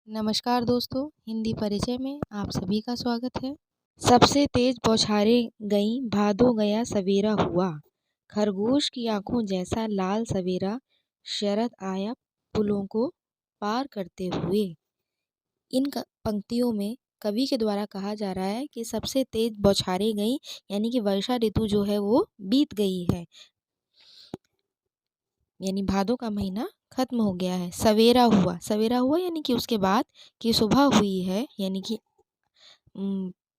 नमस्कार दोस्तों, हिंदी परिचय में आप सभी का स्वागत है। सबसे तेज बौछारें गईं, भादो गया सवेरा हुआ। खरगोश की आंखों जैसा लाल सवेरा, शरद आया पुलों को पार करते हुए। इन पंक्तियों में कवि के द्वारा कहा जा रहा है कि सबसे तेज बौछारें गईं, यानी कि वर्षा ऋतु जो है वो बीत गई है, यानी भादो का महीना खत्म हो गया है। सवेरा हुआ यानी कि उसके बाद की सुबह हुई है, यानी कि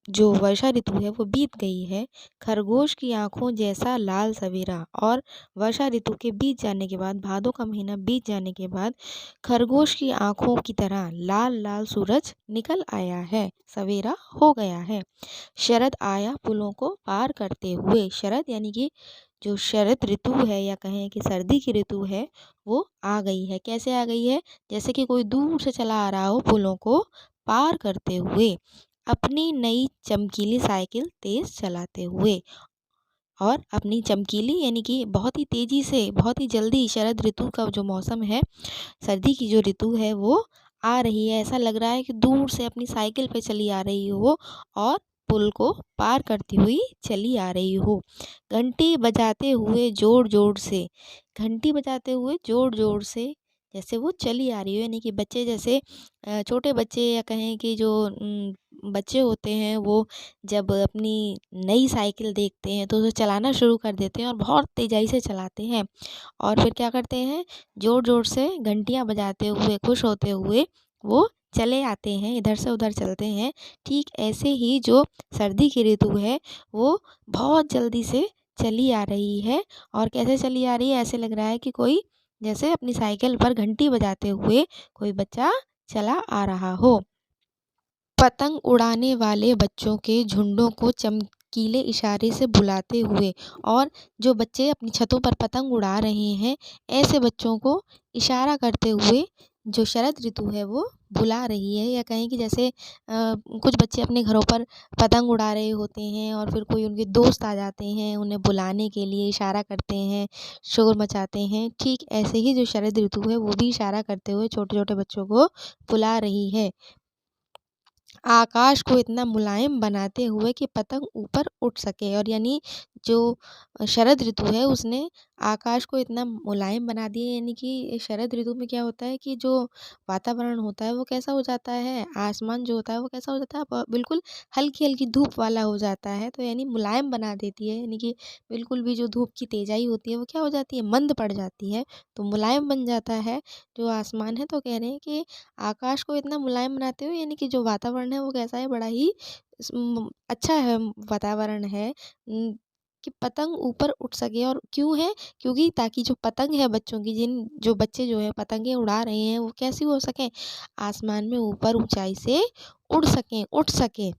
जो वर्षा ऋतु है वो बीत गई है। खरगोश की आंखों जैसा लाल सवेरा, और वर्षा ऋतु के बीत जाने के बाद, भादों का महीना बीत जाने के बाद खरगोश की आंखों की तरह लाल लाल सूरज निकल आया है, सवेरा हो गया है। शरद आया पुलों को पार करते हुए। शरद यानी कि जो शरद ऋतु है, या कहें कि सर्दी की ऋतु है, वो आ गई है। कैसे आ गई है? जैसे कि कोई दूर से चला आ रहा हो पुलों को पार करते हुए, अपनी नई चमकीली साइकिल तेज चलाते हुए। और अपनी चमकीली यानी कि बहुत ही तेजी से, बहुत ही जल्दी शरद ऋतु का जो मौसम है, सर्दी की जो ऋतु है वो आ रही है। ऐसा लग रहा है कि दूर से अपनी साइकिल पे चली आ रही हो और पुल को पार करती हुई चली आ रही हो। घंटी बजाते हुए जोर जोर से, घंटी बजाते हुए जोर जोर से जैसे वो चली आ रही हो, यानी कि बच्चे जैसे छोटे बच्चे, या कहें कि जो बच्चे होते हैं, वो जब अपनी नई साइकिल देखते हैं तो उसे चलाना शुरू कर देते हैं और बहुत तेज़ी से चलाते हैं। और फिर क्या करते हैं? ज़ोर ज़ोर से घंटियाँ बजाते हुए, खुश होते हुए वो चले आते हैं, इधर से उधर चलते हैं। ठीक ऐसे ही जो सर्दी की ऋतु है वो बहुत जल्दी से चली आ रही है। और कैसे चली आ रही है? ऐसे लग रहा है कि कोई जैसे अपनी साइकिल पर घंटी बजाते हुए कोई बच्चा चला आ रहा हो। पतंग उड़ाने वाले बच्चों के झुंडों को चमकीले इशारे से बुलाते हुए, और जो बच्चे अपनी छतों पर पतंग उड़ा रहे हैं, ऐसे बच्चों को इशारा करते हुए जो शरद ऋतु है वो बुला रही है। या कहें कि जैसे कुछ बच्चे अपने घरों पर पतंग उड़ा रहे होते हैं और फिर कोई उनके दोस्त आ जाते हैं, उन्हें बुलाने के लिए इशारा करते हैं, शोर मचाते हैं। ठीक ऐसे ही जो शरद ऋतु है वो भी इशारा करते हुए छोटे छोटे बच्चों को बुला रही है। आकाश को इतना मुलायम बनाते हुए कि पतंग ऊपर उठ सके। और यानी जो शरद ऋतु है उसने आकाश को इतना मुलायम बना दिया, यानी कि शरद ऋतु में क्या होता है कि जो वातावरण होता है वो कैसा हो जाता है, आसमान जो होता है वो कैसा हो जाता है, बिल्कुल हल्की हल्की धूप वाला हो जाता है। तो यानी मुलायम बना देती है, यानी कि बिल्कुल भी जो धूप की तेजाई होती है वो क्या हो जाती है, मंद पड़ जाती है, तो मुलायम बन जाता है जो आसमान है। तो कह रहे हैं कि आकाश को इतना मुलायम बनाते हुए, यानी कि जो वातावरण है वो कैसा है, बड़ा ही अच्छा है वातावरण है, कि पतंग ऊपर उठ सके। और क्यों है? क्योंकि ताकि जो पतंग है बच्चों की, जो बच्चे जो है पतंगे उड़ा रहे हैं, वो कैसी हो सके, आसमान में ऊपर ऊंचाई से उड़ सकें, उठ सके।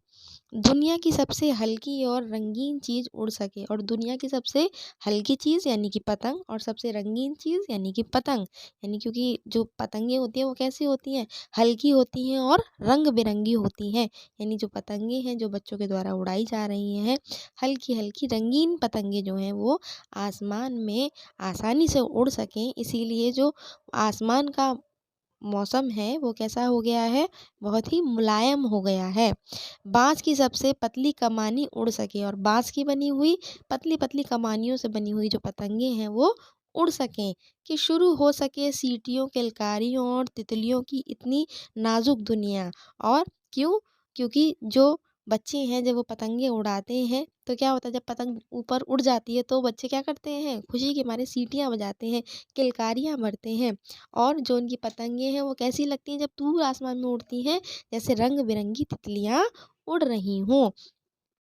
दुनिया की सबसे हल्की और रंगीन चीज़ उड़ सके। और दुनिया की सबसे हल्की चीज़ यानी कि पतंग, और सबसे रंगीन चीज़ यानी कि पतंग। यानी क्योंकि जो पतंगे होती हैं वो कैसी होती हैं, हल्की होती हैं और रंग बिरंगी होती हैं। यानी जो पतंगे हैं जो बच्चों के द्वारा उड़ाई जा रही हैं, हल्की हल्की रंगीन पतंगे जो हैं वो आसमान में आसानी से उड़ सकें, इसीलिए जो आसमान का मौसम है वो कैसा हो गया है, बहुत ही मुलायम हो गया है। बाँस की सबसे पतली कमानी उड़ सके, और बाँस की बनी हुई पतली पतली कमानियों से बनी हुई जो पतंगे हैं वो उड़ सकें, कि शुरू हो सके सीटियों, किलकारियों और तितलियों की इतनी नाजुक दुनिया। और क्यों? क्योंकि जो बच्चे हैं जब वो पतंगे उड़ाते हैं तो क्या होता है, जब पतंग ऊपर उड़ जाती है तो बच्चे क्या करते हैं, खुशी के मारे सीटियाँ बजाते हैं, किलकारियाँ मारते हैं। और जो उनकी पतंगे हैं वो कैसी लगती हैं जब दूर आसमान में उड़ती हैं, जैसे रंग बिरंगी तितलियाँ उड़ रही हों।